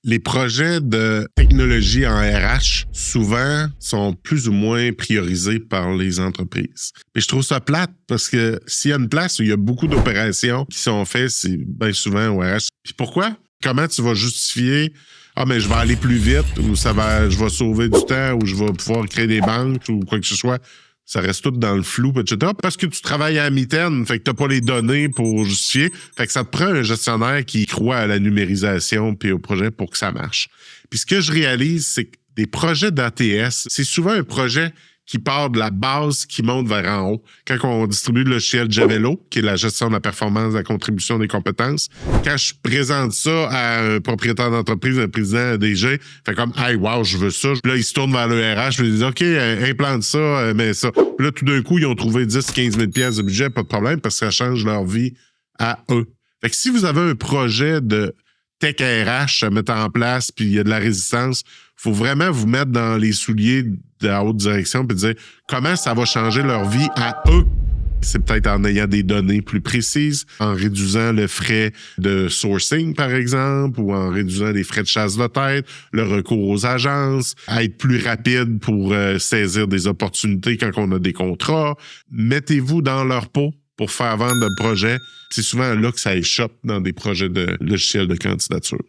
Les projets de technologie en RH, souvent, sont plus ou moins priorisés par les entreprises. Et je trouve ça plate parce que s'il y a une place où il y a beaucoup d'opérations qui sont faites, c'est bien souvent au RH. Puis pourquoi? Comment tu vas justifier « Ah, mais je vais aller plus vite » ou je vais sauver du temps ou je vais pouvoir créer des banques ou quoi que ce soit. Ça reste tout dans le flou, etc. Parce que tu travailles à mi-temps, fait que t'as pas les données pour justifier. Fait que ça te prend un gestionnaire qui croit à la numérisation puis au projet pour que ça marche. Puis ce que je réalise, c'est que des projets d'ATS, c'est souvent un projet qui part de la base qui monte vers en haut. Quand on distribue le logiciel Javello, qui est la gestion de la performance, de la contribution des compétences, quand je présente ça à un propriétaire d'entreprise, un président, un DG, fait comme « Hey, wow, je veux ça ». Puis là, ils se tournent vers le RH, je lui dis « OK, implante ça, mets ça ». Puis là, tout d'un coup, ils ont trouvé 10-15 000 $ de budget, pas de problème, parce que ça change leur vie à eux. Fait que si vous avez un projet de tech RH à mettre en place, puis il y a de la résistance, il faut vraiment vous mettre dans les souliers de la haute direction puis dire comment ça va changer leur vie à eux. C'est peut-être en ayant des données plus précises, en réduisant le frais de sourcing, par exemple, ou en réduisant les frais de chasse de tête, le recours aux agences, à être plus rapide pour saisir des opportunités quand on a des contrats. Mettez-vous dans leur peau pour faire vendre le projet. C'est souvent là que ça échoppe dans des projets de logiciels de candidature.